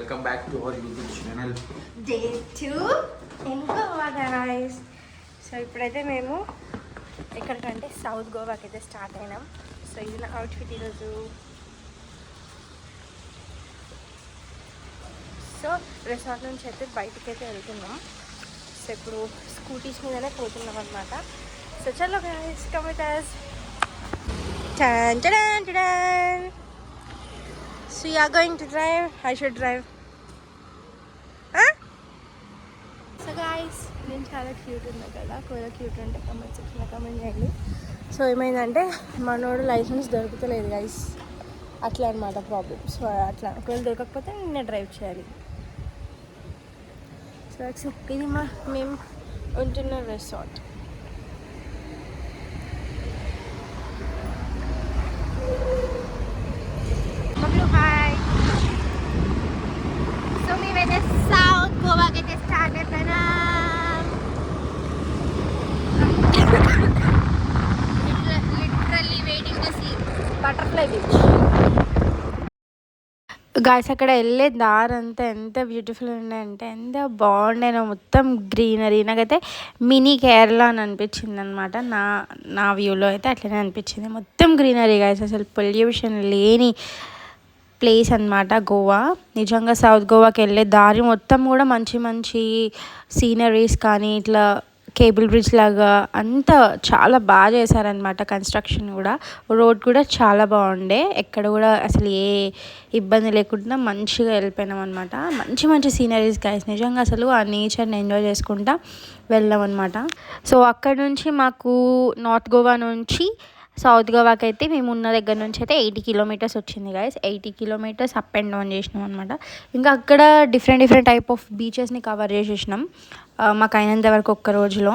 Welcome back to our YouTube channel. Day 2 in Goa guys. So ఇప్పుడైతే మేము ఎక్కడికంటే south గోవాకి అయితే స్టార్ట్ అయినాం. సో ఇది నా అవుట్ఫిట్ ఈరోజు. సో రిసార్ట్ నుంచి అయితే బయటికి అయితే వెళ్తున్నాం. సో ఇప్పుడు స్కూటీస్ మీదనే పోతున్నాం అనమాట. సో చలో guys, come with us. Dun, dun, dun, dun. So you are going to drive? I should drive. Huh? So guys, నేను చాలా క్యూట్ ఉన్నా కదా, కూడా క్యూట్ అంటే కమెంట్ సెక్షన్లో కమెంట్ చేయండి. సో ఏమైందంటే మనోడు లైసెన్స్ దొరుకుతలేదు గైస్, అట్లా అనమాట ప్రాబ్లమ్. సో అట్లా ఒకవేళ దొరకకపోతే నేనే డ్రైవ్ చేయాలి. సో ఇది మేము ఉంటున్న రిసార్ట్. సో మేమైతే సౌత్ గోవాకి అయితే స్టార్ట్ అయిపోయినాం. Literally waiting to see Butterfly Beach. Guys అక్కడ వెళ్ళే దారంతా ఎంత బ్యూటిఫుల్ ఉండే అంటే ఎంత బాగుండేనో, మొత్తం గ్రీనరీ. నాకైతే మినీ కేరళ అని అనిపించింది అనమాట. నా వ్యూలో అయితే అట్లనే అనిపించింది. మొత్తం గ్రీనరీ గాయస్, అసలు పొల్యూషన్ లేని ప్లేస్ అనమాట గోవా. నిజంగా సౌత్ గోవాకి వెళ్ళే దారి మొత్తం కూడా మంచి మంచి సీనరీస్ కానీ ఇట్లా కేబుల్ బ్రిడ్జ్ లాగా అంతా చాలా బాగా చేశారనమాట. కన్స్ట్రక్షన్ కూడా, రోడ్ కూడా చాలా బాగుండే. ఎక్కడ కూడా అసలు ఏ ఇబ్బంది లేకుండా మంచిగా వెళ్ళిపోయినాం అనమాట. మంచి మంచి సీనరీస్ గైస్, నిజంగా అసలు ఆ నేచర్ని ఎంజాయ్ చేసుకుంటా వెళ్ళాం అనమాట. సో అక్కడ నుంచి మాకు నార్త్ గోవా నుంచి సౌత్ గోవాకి అయితే మేము ఉన్న దగ్గర నుంచి అయితే 80 కిలోమీటర్స్ వచ్చింది guys. 80 kilometres up and down చేసినాం అనమాట. ఇంకా అక్కడ డిఫరెంట్ టైప్ ఆఫ్ బీచెస్ని కవర్ చేసేసినాం మాకు అయినంత వరకు ఒక్క రోజులో.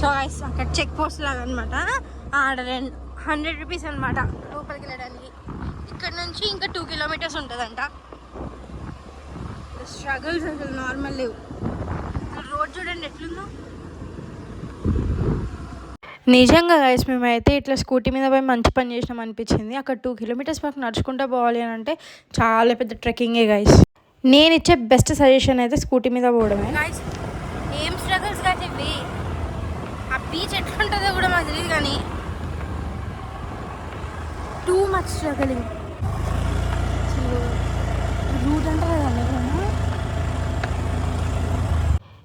సో గైస్ అక్కడ చెక్ పోస్ట్ లాగా అనమాట. ఆడ 100 రూపీస్ అనమాట లోపలికి వెళ్ళడానికి. ఇక్కడ నుంచి ఇంకా 2 కిలోమీటర్స్ ఉంటుందంట. స్ట్రగుల్స్ అసలు నార్మల్ లేవు. రోడ్ చూడండి ఎట్లుందో. నిజంగా గైస్ మేమైతే ఇట్లా స్కూటీ మీద పోయి మంచి పని చేసినాం అనిపించింది. అక్కడ 2 కిలోమీటర్స్ మాకు నడుచుకుంటూ పోవాలి అని అంటే చాలా పెద్ద ట్రెక్కింగే గైస్. నేను ఇచ్చే బెస్ట్ సజెషన్ అయితే స్కూటీ మీద పోవడమే. ఏం స్ట్రగుల్స్ గైస్ ఇవి. ఆ బీచ్ ఎట్లుంటుందో కూడా మాకు తెలియదు, కానీ టూ మచ్ స్ట్రగలింగ్. రూట్ అంటే కదా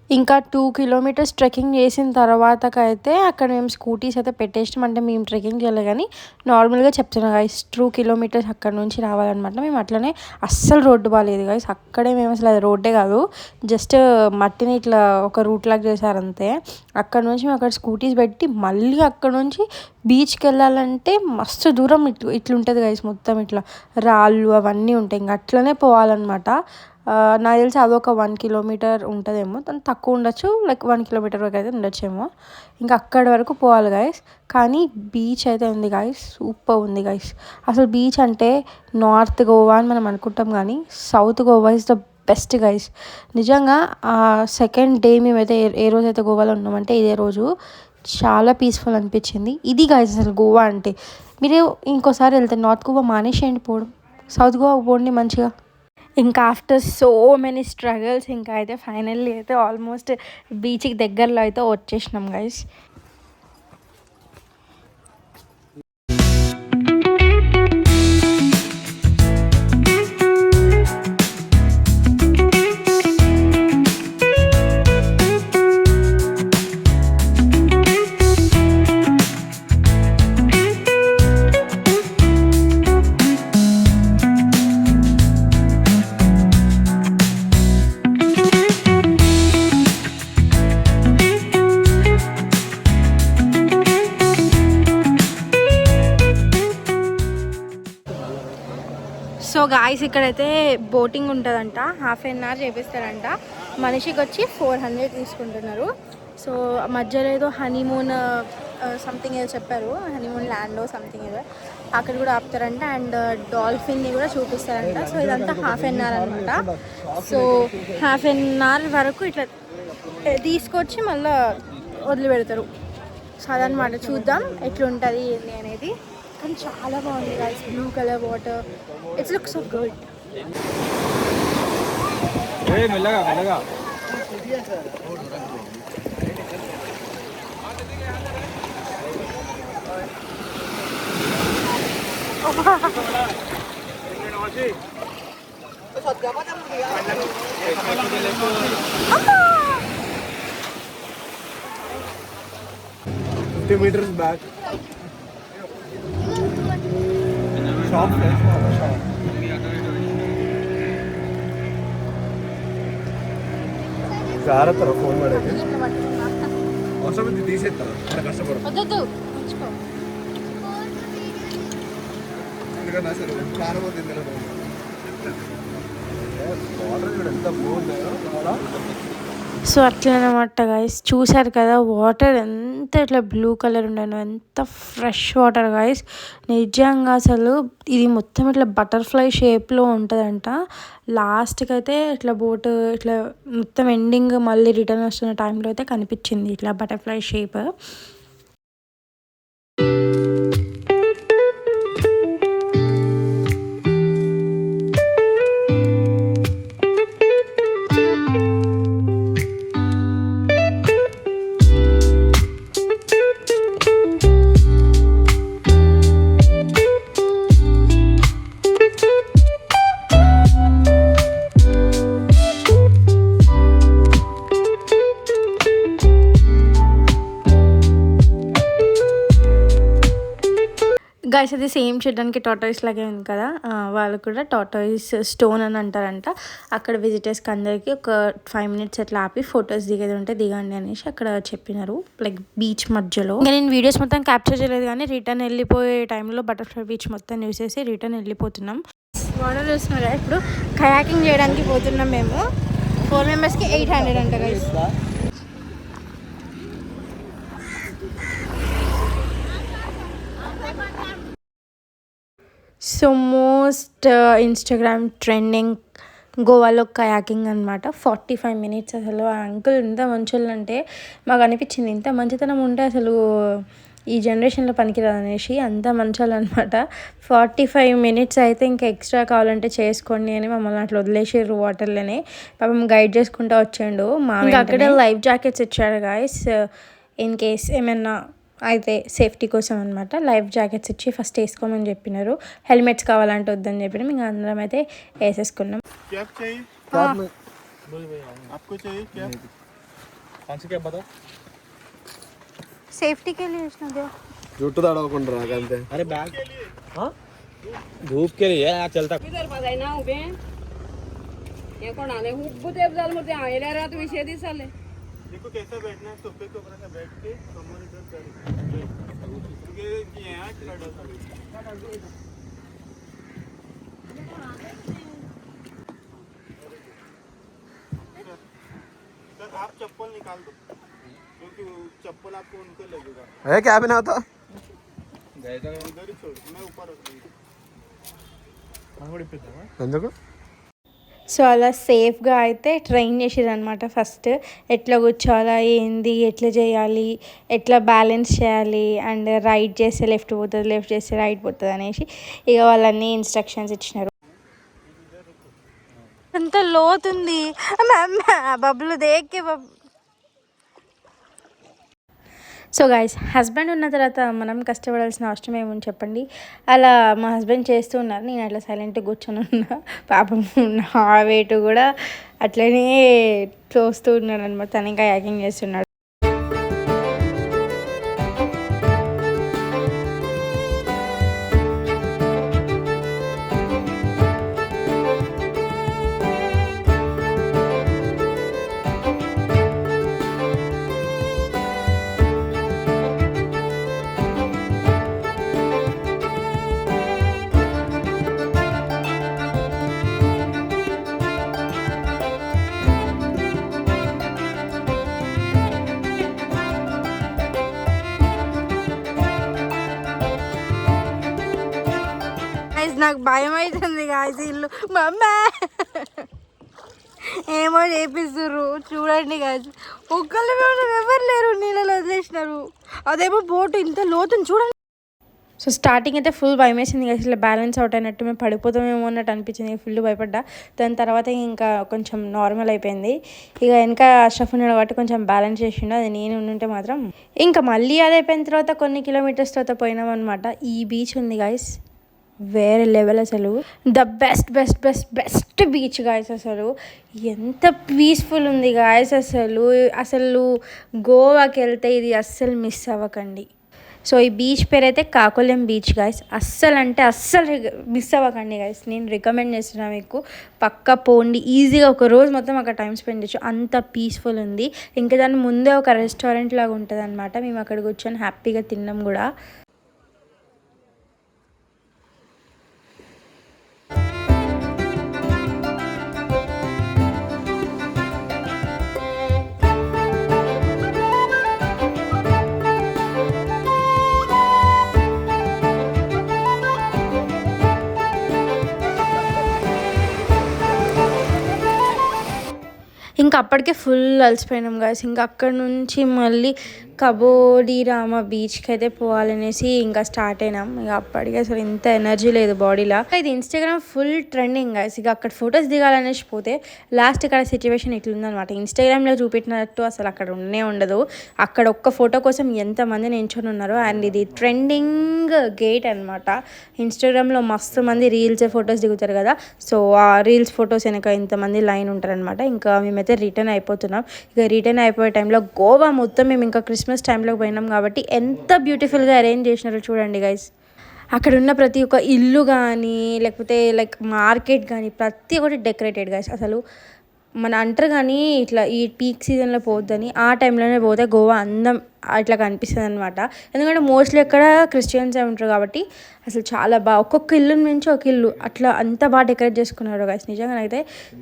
ఇంకా 2 కిలోమీటర్స్ ట్రెక్కింగ్ చేసిన తర్వాతకైతే అక్కడ మేము స్కూటీస్ అయితే పెట్టేసినాం. అంటే మేము ట్రెక్కింగ్ చేయలేదు కానీ నార్మల్గా చెప్తున్నా గైస్ 2 కిలోమీటర్స్ అక్కడ నుంచి రావాలన్నమాట. మేము అట్లనే అస్సలు రోడ్డు బాగాలేదు గైస్. అక్కడే మేము అసలు అది రోడ్డే కాదు, జస్ట్ మట్టిని ఇట్లా ఒక రూట్ లాగా చేశారు అంతే. అక్కడ నుంచి మేము అక్కడ స్కూటీస్ పెట్టి మళ్ళీ అక్కడ నుంచి బీచ్కి వెళ్ళాలంటే మస్తు దూరం ఇట్లుంటుంది గైస్. మొత్తం ఇట్లా రాళ్ళు అవన్నీ ఉంటాయి, ఇంకా అట్లనే పోవాలన్నమాట. నాకు తెలిసి అదొక 1 కిలోమీటర్ ఉంటుందేమో, దాని తక్కువ ఉండొచ్చు, లైక్ 1 కిలోమీటర్ వరకు అయితే ఉండొచ్చేమో. ఇంకా అక్కడి వరకు పోవాలి గైస్. కానీ బీచ్ అయితే ఉంది గైస్, సూపర్ ఉంది గైస్. అసలు బీచ్ అంటే నార్త్ గోవా అని మనం అనుకుంటాం కానీ south Goa is the best guys. నిజంగా సెకండ్ డే మేమైతే ఏ రోజైతే గోవాలో ఉన్నామంటే ఇదే రోజు చాలా పీస్ఫుల్ అనిపించింది. ఇది గైస్ అసలు గోవా అంటే. మీరు ఇంకోసారి వెళ్తే నార్త్ గోవా మానేసేయండి పోవడం, సౌత్ గోవా పోండి మంచిగా. ఇంకా ఆఫ్టర్ సో మెనీ స్ట్రగల్స్ ఇంకా అయితే ఫైనల్లీ అయితే ఆల్మోస్ట్ బీచ్కి దగ్గరలో అయితే వచ్చేసినాం గైస్. సో గాయస్ ఇక్కడైతే బోటింగ్ ఉంటుందంట, ½ అవర్ చేపిస్తారంట. మనిషికి వచ్చి 400 తీసుకుంటున్నారు. సో మధ్యలో ఏదో హనీమూన్ సంథింగ్ ఏదో చెప్పారు, హనీమూన్ ల్యాండ్ సంథింగ్ ఏదో అక్కడ కూడా ఆపుతారంట. అండ్ డాల్ఫిన్ని కూడా చూపిస్తారంట. సో ఇదంతా ½ అవర్ అనమాట. సో ½ అవర్ వరకు ఇట్లా తీసుకొచ్చి మళ్ళీ వదిలిపెడతారు. సో అదనమాట, చూద్దాం ఎట్లుంటుంది ఏంటి అనేది. కానీ చాలా బాగుంది guys, blue colour water, it's look so good. meters back. Shop fresh water shop. జాగ్రత్త ఫోన్ పడేది అవసరం ఇది తీసేస్తా కష్టపడదు ఎందుకంటే అసలు కారం తిందా వాటర్ ఎంత బాగుందో. సో అట్లా అనమాట గైస్, చూసారు కదా వాటర్ ఎంత ఇట్లా బ్లూ కలర్ ఉండను, ఎంత ఫ్రెష్ వాటర్ గైస్. నిజంగా అసలు ఇది మొత్తం ఇట్లా బటర్ఫ్లై షేప్లో ఉంటుందంట. లాస్ట్కి అయితే ఇట్లా బోట్ ఇట్లా మొత్తం ఎండింగ్ మళ్ళీ రిటర్న్ వస్తున్న టైంలో అయితే కనిపించింది ఇట్లా బటర్ఫ్లై షేప్. గైస్ అది సేమ్ చూడడానికి టాటాయిస్ లాగే ఉంది కదా, వాళ్ళు కూడా టాటాయిస్ స్టోన్ అని అంటారంట. అక్కడ విజిటర్స్కి అందరికీ ఒక 5 minutes అట్లా ఆపి ఫొటోస్ దిగేది ఉంటే దిగండి అనేసి అక్కడ చెప్పినారు, లైక్ బీచ్ మధ్యలో. ఇంకా నేను వీడియోస్ మొత్తం క్యాప్చర్ చేయలేదు కానీ రిటర్న్ వెళ్ళిపోయే టైంలో బటర్ఫ్లై బీచ్ మొత్తం చూసేసి రిటర్న్ వెళ్ళిపోతున్నాం. వాటర్ చూస్తున్నారా, ఇప్పుడు కయాకింగ్ చేయడానికి పోతున్నాం మేము. 4 members-కి 800 అంట guys. So most Instagram trending గోవాలో కయాకింగ్ అనమాట. 45 minutes. అసలు ఆ అంకుల్ ఇంత మంచోళ్ళు అంటే మాకు అనిపించింది, ఇంత మంచితనం ఉంటే అసలు ఈ జనరేషన్లో పనికిరాదు అనేసి, అంత మంచోళ్ళు అనమాట. 45 minutes అయితే ఇంకా ఎక్స్ట్రా కావాలంటే చేసుకోండి అని మమ్మల్ని అట్లా వదిలేసారు వాటర్లోనే. పాపం గైడ్ చేసుకుంటూ వచ్చాడు. ఇంకా అక్కడే లైఫ్ జాకెట్స్ ఇచ్చాడు గాయస్, ఇన్ కేస్ ఏమైనా అయితే సేఫ్టీ కోసం అనమాట. లైఫ్ జాకెట్స్ ఇచ్చి ఫస్ట్ వేసుకోమని చెప్పినారు. హెల్మెట్స్ కావాలంటే వద్దని చెప్పినాం. ఇంకా అందరం అయితే వేసేసుకున్నాం. పంచకే బతా सेफ्टी के लिए इसने दो జుట్టు తడవకుండా రాకంతే. अरे बैग हाँ धूप के लिए यार चलता इधर बजाई ना उभे ये कोण आले हुब्बू ते जाल मध्ये आयला रात विषय दिसाले देखो कैसे बैठना है, सोफे के ऊपर ऐसे बैठ के कमर इधर कर ये यहाँ खड़ा सर आप चप्पल निकाल दो क्योंकि चप्पल आपको उनको लगेगा. है क्या भी ना था गए तो इधर ही छोड़, मैं ऊपर रख दूँगा. ఎందుకు సో అలా సేఫ్గా అయితే ట్రైన్ చేసారు అనమాట. ఫస్ట్ ఎట్లా కూర్చోవాలా, ఏంది, ఎట్లా చేయాలి, ఎట్లా బ్యాలెన్స్ చేయాలి, అండ్ రైట్ చేస్తే లెఫ్ట్ పోతుంది, లెఫ్ట్ చేస్తే రైట్ పోతుంది అనేసి ఇక వాళ్ళన్నీ ఇన్స్ట్రక్షన్స్ ఇచ్చినారు. అంత లోతుంది బబ్బులు దేక్కే బబ్బు. సో గైస్, హస్బెండ్ ఉన్న తర్వాత మనం కష్టపడాల్సిన అవసరం ఏముంది చెప్పండి. అలా మా హస్బెండ్ చేస్తూ ఉన్నారు, నేను అట్లా సైలెంట్గా కూర్చొని ఉన్నా. పాపం నా వెయిట్ కూడా అట్లనే చూస్తూ ఉన్నాడు అనమాట. తను ఇంకా యాకింగ్ చేస్తున్నాడు. నాకు భయం అవుతుంది గాయస్. ఇల్లు మా అమ్మ ఏమో చేపిస్తుర్రు చూడండి గాయస్. ఒక్కళ్ళు ఎవరు లేరు, నీళ్ళలో వదిలేసినారు. అదేమో బోటు ఇంత లోతుని చూడండి. సో స్టార్టింగ్ అయితే ఫుల్ భయం వేసింది గాయస్. ఇలా బ్యాలెన్స్ అవుట్ అయినట్టు మేము పడిపోతామేమో అన్నట్టు అనిపించింది. ఫుల్ భయపడ్డా. దాని తర్వాత ఇంకా కొంచెం నార్మల్ అయిపోయింది. ఇక వెనక అష్రఫ్ ఉన్నాడు కాబట్టి కొంచెం బ్యాలెన్స్ చేసిండు. అది నేను ఉంటే మాత్రం ఇంకా మళ్ళీ అది అయిపోయిన తర్వాత కొన్ని కిలోమీటర్స్ తర్వాత పోయినాం అనమాట. ఈ బీచ్ ఉంది గాయస్, వేరే లెవెల్ అసలు. The best best best best beach guys. అసలు ఎంత పీస్ఫుల్ ఉంది గాయస్. అసలు గోవాకి వెళ్తే ఇది అస్సలు మిస్ అవ్వకండి. సో ఈ బీచ్ పేరు అయితే కాకోలం బీచ్ గాయస్. అస్సలు మిస్ అవ్వకండి గాయస్. నేను రికమెండ్ చేస్తున్నాను మీకు, పక్కా పోండి. ఈజీగా ఒక రోజు మొత్తం అక్కడ టైం స్పెండ్ చేయొచ్చు, అంత పీస్ఫుల్ ఉంది. ఇంకా దాని ముందే ఒక రెస్టారెంట్ లాగా ఉంటుంది అనమాట. మేము అక్కడ కూర్చొని హ్యాపీగా తిన్నాం కూడా. ఇంకా అప్పటికే ఫుల్ అలసిపోయినాం గాయస్. ఇంకా అక్కడ నుంచి మళ్ళీ కబోడి రామ బీచ్కి అయితే పోవాలనేసి ఇంకా స్టార్ట్ అయినాం. ఇక అప్పటికే అసలు ఇంత ఎనర్జీ లేదు బాడీలో. ఇది ఇన్స్టాగ్రామ్ ఫుల్ ట్రెండింగ్ గాయస్. ఇక అక్కడ ఫొటోస్ దిగాలనేసి పోతే లాస్ట్ ఇక్కడ సిచ్యువేషన్ ఇట్లుందనమాట. ఇన్స్టాగ్రామ్లో చూపెట్టినట్టు అసలు అక్కడ ఉండదు. అక్కడ ఒక్క ఫోటో కోసం ఎంతమంది నించొని ఉన్నారు. అండ్ ఇది ట్రెండింగ్ గేట్ అనమాట. ఇన్స్టాగ్రామ్లో మస్తు మంది రీల్స్ ఫొటోస్ దిగుతారు కదా. సో ఆ రీల్స్ ఫొటోస్ వెనక ఇంతమంది లైన్ ఉంటారనమాట. ఇంకా మేమైతే రిటర్న్ అయిపోతున్నాం. ఇక రిటర్న్ అయిపోయే టైంలో గోవా మొత్తం మేము ఇంకా క్రిస్మస్ టైంలోకి పోయినాం కాబట్టి ఎంత బ్యూటిఫుల్గా అరేంజ్ చేసినారో చూడండి గైస్. అక్కడ ఉన్న ప్రతి ఒక్క ఇల్లు కానీ లేకపోతే లైక్ మార్కెట్ కానీ ప్రతి ఒక్కటి డెకరేటెడ్ గైస్. అసలు మన అంటారు కానీ ఇట్లా ఈ పీక్ సీజన్లో పోద్దని, ఆ టైంలోనే పోతే గోవా అందం ఇట్లా కనిపిస్తుంది అనమాట. ఎందుకంటే మోస్ట్లీ అక్కడ క్రిస్టియన్సే ఉంటారు కాబట్టి అసలు చాలా బాగా ఒక్కొక్క ఇల్లు నుంచి ఒక ఇల్లు అట్లా అంత బాగా డెకరేట్ చేసుకున్నారు గైస్. నిజంగా అయితే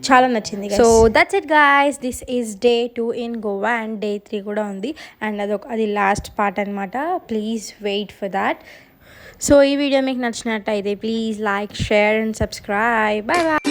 చాలా నచ్చింది. So that's it guys, this is day 2 in Goa and day 3 కూడా ఉంది. అండ్ అది లాస్ట్ పార్ట్ అనమాట. Please wait for that. So ఈ వీడియో మీకు నచ్చినట్టయితే please like, share and subscribe. Bye bye.